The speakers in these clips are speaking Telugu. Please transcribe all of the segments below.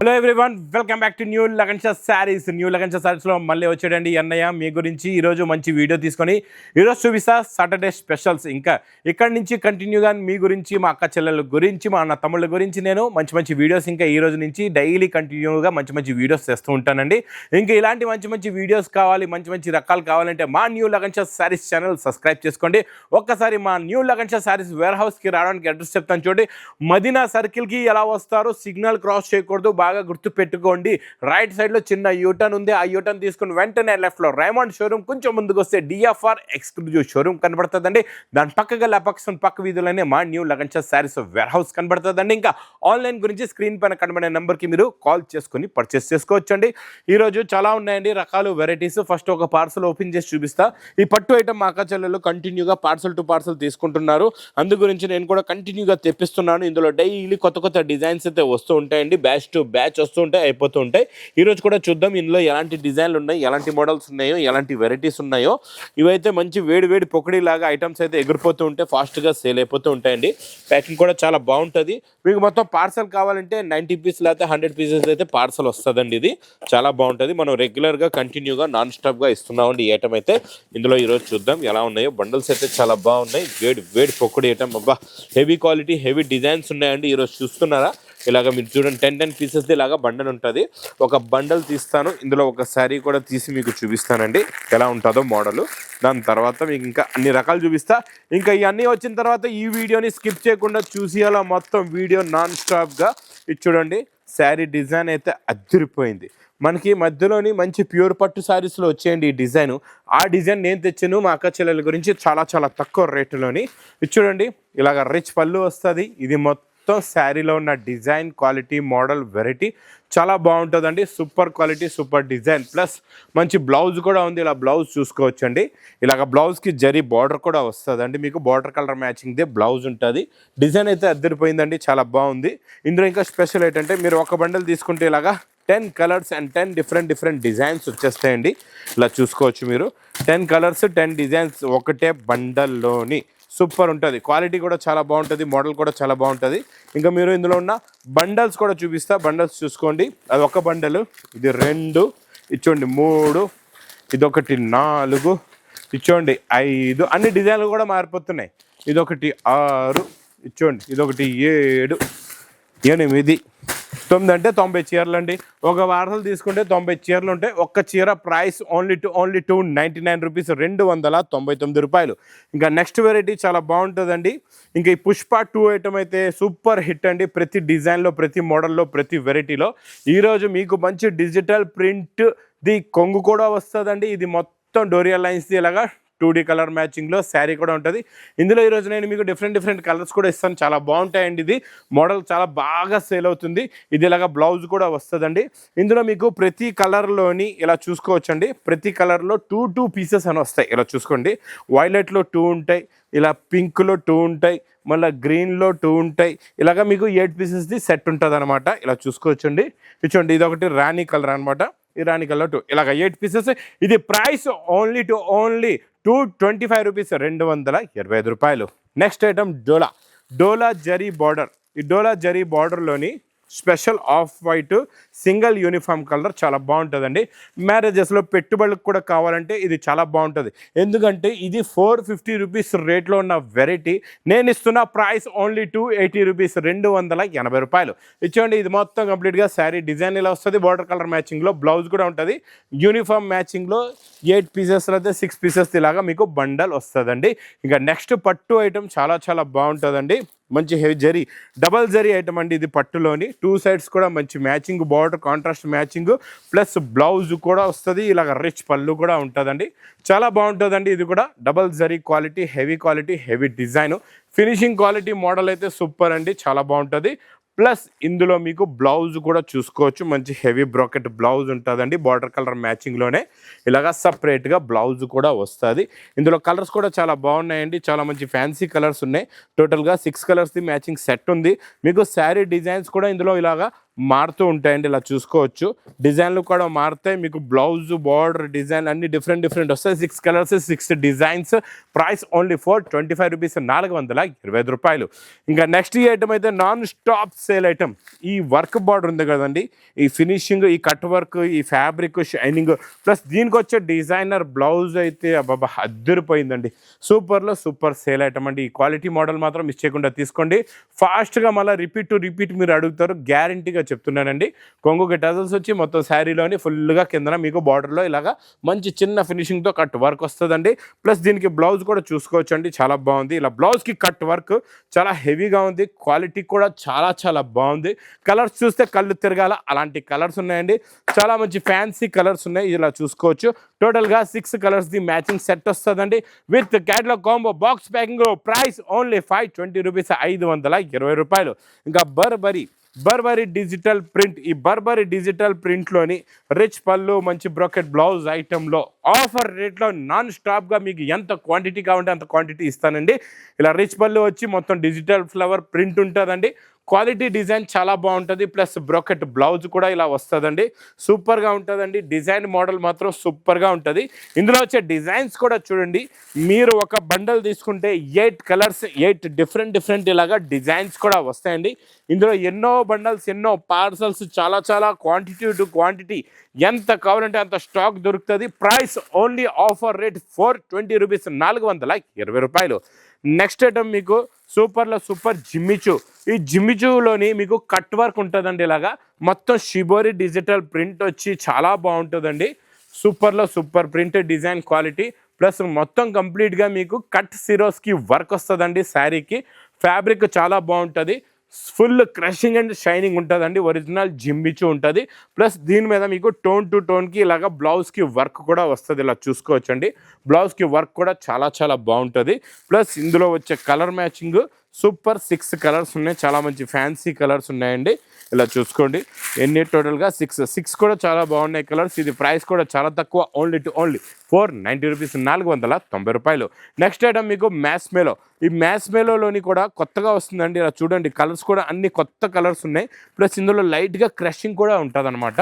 Hello everyone, welcome back to new Lagansha saris. New Lagansha శారీస్లో మళ్ళీ వచ్చాడండి అన్నయ్య మీ గురించి. ఈరోజు మంచి వీడియో తీసుకొని ఈరోజు చూపిస్తా సాటర్డే స్పెషల్స్. ఇంకా ఇక్కడి నుంచి కంటిన్యూగా మీ గురించి, మా అక్క చెల్లెల గురించి, మా అన్న తమ్ముళ్ళ గురించి నేను మంచి మంచి వీడియోస్ ఇంకా ఈ రోజు నుంచి డైలీ కంటిన్యూగా మంచి మంచి వీడియోస్ చేస్తూ ఉంటానండి. ఇంకా ఇలాంటి మంచి మంచి వీడియోస్ కావాలి, మంచి మంచి రకాలు కావాలంటే మా new Lagansha saris channel subscribe చేసుకోండి. ఒక్కసారి మా న్యూ లగన్షా శారీస్ వేర్ హౌస్కి రావడానికి అడ్రస్ చెప్తాను చూడండి. మదీనా సర్కిల్కి ఎలా వస్తారో సిగ్నల్ క్రాస్ చేయకూడదు, బాగా గుర్తు పెట్టుకోండి. రైట్ సైడ్ లో చిన్న యూటర్న్ ఉంది, ఆ యూటర్న్ తీసుకుని వెంటనే లెఫ్ట్ లో రైమండ్ షోరూమ్, కొంచెం ముందుకు వస్తే డిఎఫ్ఆర్ ఎక్స్క్లూజివ్ షోరూమ్ కనబడుతుందండి. దాని పక్కగా పక్క వీధిలోనే మా new Lagansha sarees warehouse కనబడుతుందండి. ఇంకా ఆన్లైన్ గురించి స్క్రీన్ పైన కనబడే నెంబర్కి మీరు కాల్ చేసుకుని పర్చేస్ చేసుకోవచ్చండి. ఈరోజు చాలా ఉన్నాయండి రకాలు, వెరైటీస్. ఫస్ట్ ఒక పార్సల్ ఓపెన్ చేసి చూపిస్తా. ఈ పట్టు ఐటమ్ మా అక్క చెల్లెలు కంటిన్యూగా పార్సల్ టు పార్సల్ తీసుకుంటున్నారు. అందు గురించి నేను కూడా కంటిన్యూగా తెప్పిస్తున్నాను. ఇందులో డైలీ కొత్త కొత్త డిజైన్స్ అయితే వస్తూ ఉంటాయండి, బ్యాచ్ టు బ్యాచ్ వస్తూ ఉంటాయి, అయిపోతూ ఉంటాయి. ఈరోజు కూడా చూద్దాం ఇందులో ఎలాంటి డిజైన్లు ఉన్నాయి, ఎలాంటి మోడల్స్ ఉన్నాయో, ఎలాంటి వెరైటీస్ ఉన్నాయో. ఇవైతే మంచి వేడి వేడి పొక్కడి లాగా ఐటమ్స్ అయితే ఎగిరిపోతూ ఉంటాయి, ఫాస్ట్గా సేల్ అయిపోతూ ఉంటాయండి. ప్యాకింగ్ కూడా చాలా బాగుంటుంది. మీకు మొత్తం పార్సల్ కావాలంటే 90 పీస్ లేకపోతే 100 పీసెస్ అయితే పార్సల్ వస్తుందండి. ఇది చాలా బాగుంటుంది. మనం రెగ్యులర్గా కంటిన్యూగా నాన్ స్టాప్గా ఇస్తున్నామండి ఈ ఐటమ్ అయితే. ఇందులో ఈరోజు చూద్దాం ఎలా ఉన్నాయో. బండల్స్ అయితే చాలా బాగున్నాయి, వేడి వేడి పొక్కడి ఐటమ్. అబ్బా, హెవీ క్వాలిటీ, హెవీ డిజైన్స్ ఉన్నాయండి. ఈరోజు చూస్తున్నారా, ఇలాగ మీరు చూడండి 10 పీసెస్ది ఇలాగా బండల్ ఉంటుంది. ఒక బండల్ తీస్తాను, ఇందులో ఒక శారీ కూడా తీసి మీకు చూపిస్తానండి ఎలా ఉంటుందో మోడల్. దాని తర్వాత మీకు ఇంకా అన్ని రకాలు చూపిస్తా. ఇంకా ఇవన్నీ వచ్చిన తర్వాత ఈ వీడియోని స్కిప్ చేయకుండా చూసి అలా మొత్తం వీడియో నాన్ స్టాప్గా ఇది చూడండి. శారీ డిజైన్ అయితే అదిరిపోయింది. మనకి మధ్యలోని మంచి ప్యూర్ పట్టు శారీస్లో వచ్చేయండి ఈ డిజైన్. ఆ డిజైన్ నేను తెచ్చాను మా అక్క చెల్లెల గురించి చాలా చాలా తక్కువ రేటులోని. ఇది చూడండి, ఇలాగ రిచ్ పళ్ళు వస్తుంది. ఇది మొత్తం శారీలో ఉన్న డిజైన్, క్వాలిటీ, మోడల్, వెరైటీ చాలా బాగుంటుందండి. Super quality, super design, plus మంచి బ్లౌజ్ కూడా ఉంది. ఇలా బ్లౌజ్ చూసుకోవచ్చండి. ఇలాగ బ్లౌజ్కి జరీ బార్డర్ కూడా వస్తుందండి. మీకు బార్డర్ కలర్ మ్యాచింగ్దే బ్లౌజ్ ఉంటుంది. డిజైన్ అయితే అద్దరిపోయిందండి, చాలా బాగుంది. ఇందులో ఇంకా స్పెషల్ ఏంటంటే మీరు ఒక బండల్ తీసుకుంటే ఇలాగా 10 కలర్స్ అండ్ 10 డిఫరెంట్ డిజైన్స్ వచ్చేస్తాయండి. ఇలా చూసుకోవచ్చు మీరు. 10 కలర్స్ 10 డిజైన్స్ ఒకటే బండల్లోని. సూపర్ ఉంటుంది. క్వాలిటీ కూడా చాలా బాగుంటుంది, మోడల్ కూడా చాలా బాగుంటుంది. ఇంకా మీరు ఇందులో ఉన్న బండల్స్ కూడా చూపిస్తా. బండల్స్ చూసుకోండి. అది ఒక బండలు, ఇది 2, ఇచ్చోండి 3, ఇదొకటి 4, ఇచ్చోండి 5. అన్ని డిజైన్లు కూడా మారిపోతున్నాయి. ఇదొకటి 6, ఇచ్చోండి ఇదొకటి 7, 8, 9 అంటే 90 చీరలు అండి. ఒక వారసలు తీసుకుంటే 90 చీరలు ఉంటాయి. ఒక్క చీర ప్రైస్ ఓన్లీ 299 రూపీస్, 299 రూపాయలు. ఇంకా నెక్స్ట్ వెరైటీ చాలా బాగుంటుందండి. ఇంకా ఈ పుష్ప 2 ఐటమ్ అయితే సూపర్ హిట్ అండి. ప్రతి డిజైన్లో, ప్రతి మోడల్లో, ప్రతి వెరైటీలో. ఈరోజు మీకు మంచి డిజిటల్ ప్రింట్ ది కొంగు కూడా వస్తుందండి. ఇది మొత్తం డోరియల్ లైన్స్ది ఇలాగా 2D కలర్ మ్యాచింగ్లో శారీ కూడా ఉంటుంది. ఇందులో ఈరోజు నేను మీకు డిఫరెంట్ కలర్స్ కూడా ఇస్తాను, చాలా బాగుంటాయండి. ఇది మోడల్ చాలా బాగా సేల్ అవుతుంది. ఇది ఇలాగా బ్లౌజ్ కూడా వస్తుందండి. ఇందులో మీకు ప్రతి కలర్లోని ఇలా చూసుకోవచ్చండి. ప్రతి కలర్లో 2 పీసెస్ అని వస్తాయి. ఇలా చూసుకోండి. వైలెట్లో 2 ఉంటాయి, ఇలా పింక్లో 2 ఉంటాయి, మళ్ళీ గ్రీన్లో 2 ఉంటాయి. ఇలాగా మీకు 8 పీసెస్ది సెట్ ఉంటుంది అనమాట. ఇలా చూసుకోవచ్చండి. చూడండి, ఇది ఒకటి రాణి కలర్ అనమాట. ఈ రాణి కలర్ 2, ఇలాగ 8 పీసెస్. ఇది ప్రైస్ ఓన్లీ 225 రూపీస్, 225 రూపాయలు. Next item Dola zari border. ఈ డోలా జరీ బార్డర్లోని special off white single uniform colour చాలా బాగుంటుందండి. మ్యారేజెస్లో పెట్టుబడులకు కూడా కావాలంటే ఇది చాలా బాగుంటుంది. ఎందుకంటే ఇది 450 రూపీస్ రేట్లో ఉన్న వెరైటీ. నేను ఇస్తున్న ప్రైస్ ఓన్లీ 280 రూపీస్, 280 రూపాయలు. ఇచ్చండి. ఇది మొత్తం కంప్లీట్గా శారీ డిజైన్ ఇలా వస్తుంది. బార్డర్ కలర్ మ్యాచింగ్లో బ్లౌజ్ కూడా ఉంటుంది. యూనిఫామ్ మ్యాచింగ్లో 8 పీసెస్ అయితే 6 పీసెస్ ఇలాగా మీకు బండల్ వస్తుందండి. ఇంకా నెక్స్ట్ పట్టు ఐటమ్ చాలా చాలా బాగుంటుందండి. మంచి heavy zari, double zari item అండి. ఇది పట్టులోని 2 సైడ్స్ కూడా మంచి matching border, contrast matching, plus blouse కూడా వస్తుంది. ఇలాగ రిచ్ పళ్ళు కూడా ఉంటుందండి. చాలా బాగుంటుందండి. ఇది కూడా double zari quality, heavy design, finishing quality, model అయితే సూపర్ అండి, చాలా బాగుంటుంది. ప్లస్ ఇందులో మీకు బ్లౌజ్ కూడా చూసుకోవచ్చు. మంచి హెవీ బ్రాకెట్ బ్లౌజ్ ఉంటుందండి. బార్డర్ కలర్ మ్యాచింగ్లోనే ఇలాగా సపరేట్గా బ్లౌజ్ కూడా వస్తుంది. ఇందులో కలర్స్ కూడా చాలా బాగున్నాయండి. చాలా మంచి ఫ్యాన్సీ కలర్స్ ఉన్నాయి. టోటల్గా 6 కలర్స్ది మ్యాచింగ్ సెట్ ఉంది. మీకు శారీ డిజైన్స్ కూడా ఇందులో ఇలాగా మారుతూ ఉంటాయండి. ఇలా చూసుకోవచ్చు, డిజైన్లు కూడా మారుతాయి. మీకు బ్లౌజ్ బార్డర్ డిజైన్ అన్ని డిఫరెంట్ వస్తాయి. 6 colours 6 designs. Price only for 25 rupees, 425 రూపాయలు. ఇంకా నెక్స్ట్ ఈ ఐటమ్ అయితే నాన్ స్టాప్ సేల్ ఐటమ్. ఈ వర్క్ బార్డర్ ఉంది కదండి, ఈ ఫినిషింగ్, ఈ కట్ వర్క్, ఈ ఫ్యాబ్రిక్ షైనింగ్, ప్లస్ దీనికి వచ్చే డిజైనర్ బ్లౌజ్ అయితే అబ్బాబా అద్దరిపోయిందండి. సూపర్లో సూపర్ సేల్ ఐటమ్ అండి. ఈ క్వాలిటీ మోడల్ మాత్రం మిస్ చేయకుండా తీసుకోండి. ఫాస్ట్గా మళ్ళీ రిపీట్ మీరు అడుగుతారు, గ్యారంటీగా చెప్తున్నానండి. కొంగు టజల్స్ వచ్చి మొత్తం శారీలోని ఫుల్గా కిందన మీకు బార్డర్లో ఇలాగా మంచి చిన్న ఫినిషింగ్తో కట్ వర్క్ వస్తుందండి. ప్లస్ దీనికి బ్లౌజ్ కూడా చూసుకోవచ్చు అండి, చాలా బాగుంది. ఇలా బ్లౌజ్కి కట్ వర్క్ చాలా హెవీగా ఉంది, క్వాలిటీ కూడా చాలా బాగుంది. కలర్స్ చూస్తే కళ్ళు తిరగాల అలాంటి కలర్స్ ఉన్నాయండి. చాలా మంచి ఫ్యాన్సీ కలర్స్ ఉన్నాయి, ఇలా చూసుకోవచ్చు. టోటల్గా 6 కలర్స్ది మ్యాచింగ్ సెట్ వస్తుందండి with catalogue combo box packing. Price only 520 rupees, 520 రూపాయలు. ఇంకా బర్బరీ డిజిటల్ ప్రింట్. ఈ బర్బరీ డిజిటల్ ప్రింట్లోని రిచ్ పళ్ళు, మంచి బ్రోకెట్ బ్లౌజ్ ఐటెంలో ఆఫర్ రేట్లో నాన్ స్టాప్గా మీకు ఎంత క్వాంటిటీ కావాలంటే అంత క్వాంటిటీ ఇస్తానండి. ఇలా రిచ్ పళ్ళు వచ్చి మొత్తం డిజిటల్ ఫ్లవర్ ప్రింట్ ఉంటుందండి. క్వాలిటీ డిజైన్ చాలా బాగుంటుంది. ప్లస్ బ్రోకెట్ బ్లౌజ్ కూడా ఇలా వస్తుందండి, సూపర్గా ఉంటుందండి. డిజైన్ మోడల్ మాత్రం సూపర్గా ఉంటుంది. ఇందులో వచ్చే డిజైన్స్ కూడా చూడండి, మీరు ఒక బండల్ తీసుకుంటే 8 కలర్స్ 8 డిఫరెంట్ ఇలాగా డిజైన్స్ కూడా వస్తాయండి. ఇందులో ఎన్నో బండల్స్, ఎన్నో పార్సల్స్, చాలా క్వాంటిటీ టు క్వాంటిటీ ఎంత కావాలంటే అంత స్టాక్ దొరుకుతుంది. Price only offer rate 420 rupees, 420 రూపాయలు. నెక్స్ట్ ఐటమ్ మీకు సూపర్లో సూపర్ జిమ్మిచూ. ఈ జిమ్మిచూలోని మీకు కట్ వర్క్ ఉంటుందండి. ఇలాగా మొత్తం షిబోరి డిజిటల్ ప్రింట్ వచ్చి చాలా బాగుంటుందండి. సూపర్లో super print design quality, plus మొత్తం కంప్లీట్గా మీకు కట్ సిరోస్కి వర్క్ వస్తుందండి. శారీకి ఫ్యాబ్రిక్ చాలా బాగుంటుంది, ఫుల్ క్రషింగ్ అండ్ షైనింగ్ ఉంటుందండి. ఒరిజినల్ జిమ్మిచూ ఉంటుంది. ప్లస్ దీని మీద మీకు టోన్ టు టోన్కి ఇలాగ బ్లౌజ్కి వర్క్ కూడా వస్తుంది, ఇలా చూసుకోవచ్చండి. బ్లౌజ్కి వర్క్ కూడా చాలా బాగుంటుంది. ప్లస్ ఇందులో వచ్చే కలర్ మ్యాచింగ్ సూపర్. 6 కలర్స్ ఉన్నాయి, చాలా మంచి ఫ్యాన్సీ కలర్స్ ఉన్నాయండి. ఇలా చూసుకోండి, ఎన్ని టోటల్గా 6 కూడా చాలా బాగున్నాయి కలర్స్. ఇది ప్రైస్ కూడా చాలా తక్కువ, ఓన్లీ 490 రూపీస్, 490 రూపాయలు. నెక్స్ట్ ఐటమ్ మీకు మ్యాస్ మేలో. ఈ మ్యాస్ మేలోని కూడా కొత్తగా వస్తుందండి. ఇలా చూడండి, కలర్స్ కూడా అన్ని కొత్త కలర్స్ ఉన్నాయి. ప్లస్ ఇందులో లైట్గా క్రషింగ్ కూడా ఉంటుంది అనమాట.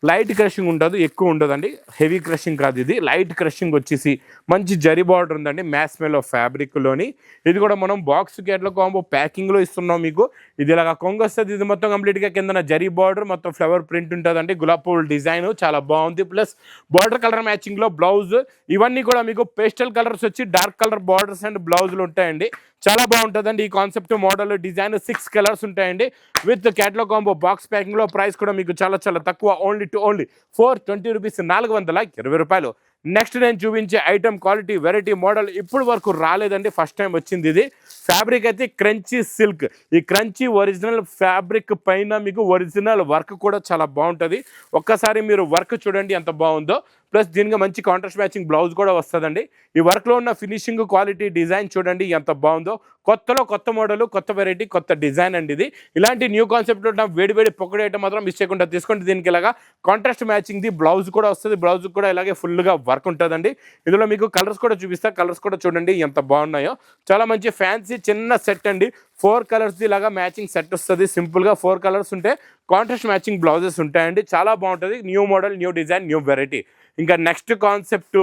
లైట్ క్రషింగ్ ఉంటుంది, ఎక్కువ ఉండదండి. హెవీ క్రషింగ్ కాదు, ఇది లైట్ క్రషింగ్ వచ్చేసి మంచి జరీ బార్డర్ ఉందండి మ్యాస్ మేలో ఫ్యాబ్రిక్లోని. ఇది కూడా మనం బాక్స్ క్యాటలాగ్ కాంబో ప్యాకింగ్లో ఇస్తున్నాం మీకు. ఇది ఇలాగా కొంగు వస్తుంది, ఇది మొత్తం కంప్లీట్గా కింద జరీ బార్డర్, మొత్తం ఫ్లవర్ ప్రింట్ ఉంటుందండి. గులాబ్ పూల్ డిజైన్ చాలా బాగుంది. ప్లస్ బార్డర్ కలర్ మ్యాచింగ్లో బ్లౌజ్, ఇవన్నీ కూడా మీకు పేస్టల్ కలర్స్ వచ్చి డార్క్ కలర్ బార్డర్స్ అండ్ బ్లౌజులు ఉంటాయండి. చాలా బాగుంటుందండి ఈ కాన్సెప్ట్ మోడల్ డిజైన్. 6 కలర్స్ ఉంటాయండి విత్ క్యాటలాగ్ కాంబో బాక్స్ ప్యాకింగ్లో. ప్రైస్ కూడా మీకు చాలా తక్కువ, ఓన్లీ 420 రూపీస్, 420 రూపాయలు. నెక్స్ట్ నేను చూపించే ఐటమ్ క్వాలిటీ వెరైటీ మోడల్ ఇప్పుడు వరకు రాలేదండి, ఫస్ట్ టైం వచ్చింది ఇది. ఫ్యాబ్రిక్ అయితే క్రంచీ సిల్క్. ఈ క్రంచీ ఒరిజినల్ ఫ్యాబ్రిక్ పైన మీకు ఒరిజినల్ వర్క్ కూడా చాలా బాగుంటుంది. ఒక్కసారి మీరు వర్క్ చూడండి ఎంత బాగుందో. ప్లస్ దీనికి మంచి కాంట్రాస్ట్ మ్యాచింగ్ బ్లౌజ్ కూడా వస్తుందండి. ఈ వర్క్లో ఉన్న ఫినిషింగ్ క్వాలిటీ డిజైన్ చూడండి ఎంత బాగుందో. కొత్త మోడల్, కొత్త వెరైటీ, కొత్త డిజైన్ అండి ఇది. ఇలాంటి న్యూ కాన్సెప్ట్లో ఉన్న వేడి పొక్కడి ఐటమ్ మాత్రం మిస్ చేయకుండా తీసుకోండి. దీనికి ఇలాగా కాంట్రాస్ట్ మ్యాచింగ్ది బ్లౌజ్ కూడా వస్తుంది. బ్లౌజ్ కూడా ఇలాగే ఫుల్గా వర్క్ ఉంటుందండి. ఇందులో మీకు కలర్స్ కూడా చూపిస్తా, కలర్స్ కూడా చూడండి ఎంత బాగున్నాయో. చాలా మంచి ఫ్యాన్సీ చిన్న సెట్ అండి. 4 కలర్స్ది ఇలాగా మ్యాచింగ్ సెట్ వస్తుంది. సింపుల్గా 4 కలర్స్ ఉంటే కాంట్రాస్ట్ మ్యాచింగ్ బ్లౌజెస్ ఉంటాయండి. చాలా బాగుంటుంది. New model, new design, new variety. ఇంకా నెక్స్ట్ కాన్సెప్ట్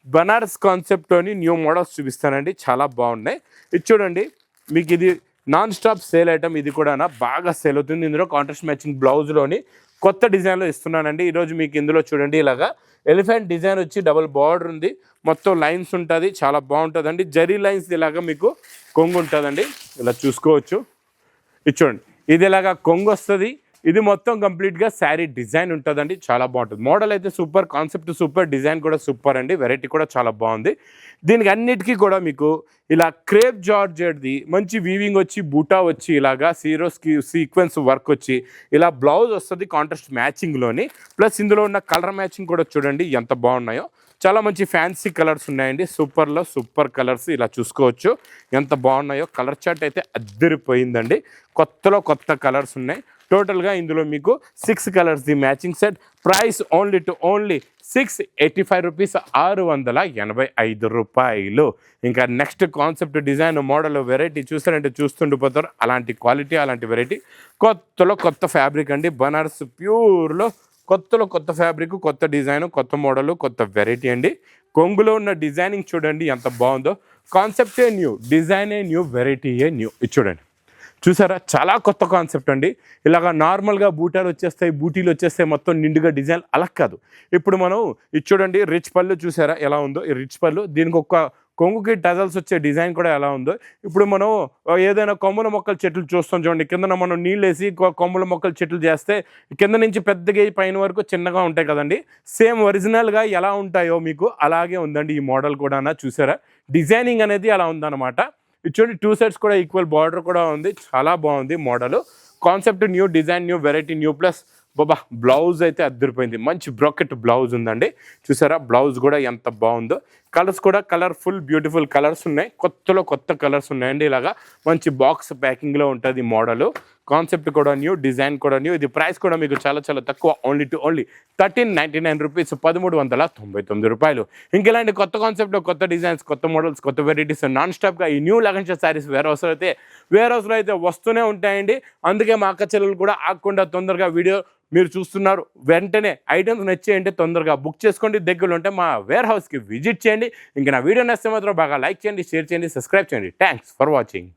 బనారస్ కాన్సెప్ట్లోని న్యూ మోడల్స్ చూపిస్తానండి, చాలా బాగున్నాయి. ఇది చూడండి, మీకు ఇది నాన్ స్టాప్ సేల్ ఐటమ్. ఇది కూడా బాగా సేల్ అవుతుంది. ఇందులో కాంట్రాస్ట్ మ్యాచింగ్ బ్లౌజ్లోని కొత్త డిజైన్లో ఇస్తున్నానండి ఈరోజు మీకు. ఇందులో చూడండి ఇలాగా ఎలిఫెంట్ డిజైన్ వచ్చి డబుల్ బార్డర్ ఉంది, మొత్తం లైన్స్ ఉంటుంది, చాలా బాగుంటుందండి. జరీ లైన్స్ ఇలాగా మీకు కొంగు ఉంటుందండి, ఇలా చూసుకోవచ్చు. ఇది చూడండి, ఇది ఇలాగా కొంగు వస్తుంది. ఇది మొత్తం కంప్లీట్గా శారీ డిజైన్ ఉంటుందండి, చాలా బాగుంటుంది. మోడల్ అయితే సూపర్, కాన్సెప్ట్ సూపర్, డిజైన్ కూడా సూపర్ అండి. వెరైటీ కూడా చాలా బాగుంది. దీనికి అన్నిటికీ కూడా మీకు ఇలా క్రేప్ జార్జెట్ది మంచి వీవింగ్ వచ్చి, బూటా వచ్చి, ఇలాగా సీరోస్కి సీక్వెన్స్ వర్క్ వచ్చి, ఇలా బ్లౌజ్ వస్తుంది కాంట్రాస్ట్ మ్యాచింగ్లోని. ప్లస్ ఇందులో ఉన్న కలర్ మ్యాచింగ్ కూడా చూడండి ఎంత బాగున్నాయో. చాలా మంచి ఫ్యాన్సీ కలర్స్ ఉన్నాయండి, సూపర్లో సూపర్ కలర్స్. ఇలా చూసుకోవచ్చు ఎంత బాగున్నాయో. కలర్ చార్ట్ అయితే అద్దరిపోయిందండి. కొత్త కలర్స్ ఉన్నాయి. టోటల్గా ఇందులో మీకు 6 colours the matching set. Price only 685 rupees, 685 రూపాయలు. ఇంకా next concept design model variety చూస్తారంటే చూస్తుండిపోతారు. అలాంటి క్వాలిటీ, అలాంటి వెరైటీ. కొత్తలో కొత్త ఫ్యాబ్రిక్ అండి, బనారస్ ప్యూర్లో కొత్తలో కొత్త ఫ్యాబ్రిక్, కొత్త డిజైన్, కొత్త మోడల్, కొత్త వెరైటీ అండి. కొంగులో ఉన్న డిజైనింగ్ చూడండి ఎంత బాగుందో. కాన్సెప్టే న్యూ, డిజైనే న్యూ, వెరైటీయే న్యూ. ఇది చూడండి, చూసారా చాలా కొత్త కాన్సెప్ట్ అండి. ఇలాగ నార్మల్గా బూటీలు వచ్చేస్తాయి మొత్తం నిండుగా డిజైన్. అలా కాదు, ఇప్పుడు మనం ఇది చూడండి, రిచ్ పళ్ళు చూసారా ఎలా ఉందో. ఈ రిచ్ పళ్ళు, దీనికి ఒక కొంగుకి టజల్స్ వచ్చే డిజైన్ కూడా ఎలా ఉందో. ఇప్పుడు మనం ఏదైనా కొమ్మల మొక్కల చెట్లు చూస్తాం చూడండి, కింద మనం నీళ్ళు వేసి కొమ్మల మొక్కల చెట్లు చేస్తే కింద నుంచి పెద్దగా పైన వరకు చిన్నగా ఉంటాయి కదండి. సేమ్ ఒరిజినల్గా ఎలా ఉంటాయో మీకు అలాగే ఉందండి ఈ మోడల్ కూడా. చూసారా డిజైనింగ్ అనేది అలా ఉందన్నమాట. ఇది చూడండి, 2 సైడ్స్ కూడా ఈక్వల్ బార్డర్ కూడా ఉంది. చాలా బాగుంది model. Concept new, design new, variety new. Plus బాబా బ్లౌజ్ అయితే అద్దరిపోయింది, మంచి బ్రాకెట్ బ్లౌజ్ ఉందండి. చూసారా బ్లౌజ్ కూడా ఎంత బాగుందో. కలర్స్ కూడా కలర్ఫుల్ బ్యూటిఫుల్ కలర్స్ ఉన్నాయి, కొత్తలో కొత్త కలర్స్ ఉన్నాయండి. ఇలాగా మంచి బాక్స్ ప్యాకింగ్లో ఉంటుంది మోడల్. కాన్సెప్ట్ కూడా న్యూ, డిజైన్ కూడా న్యూ. ఇది ప్రైస్ కూడా మీకు చాలా చాలా తక్కువ, ఓన్లీ 1399 రూపీస్, 1399 రూపాయలు. ఇంకెలాంటి కొత్త కాన్సెప్ట్, కొత్త డిజైన్స్, కొత్త మోడల్స్, కొత్త వెరైటీస్ నాన్ స్టాప్గా ఈ న్యూ లగన్ షా శారీస్ వేర్ హౌస్లో అయితే వస్తూనే ఉంటాయండి. అందుకే మా అక్క చెల్లెలు కూడా ఆగకుండా తొందరగా వీడియో మీరు చూస్తున్నారు, వెంటనే ఐటమ్స్ నచ్చేయంటే తొందరగా బుక్ చేసుకోండి. దగ్గరలో ఉంటే మా వేర్ హౌస్కి విజిట్ చేయండి. ఇంకా నా వీడియో నచ్చితే మాత్రం బాగా లైక్ చేయండి, షేర్ చేయండి, సబ్స్క్రైబ్ చేయండి. Thanks for watching.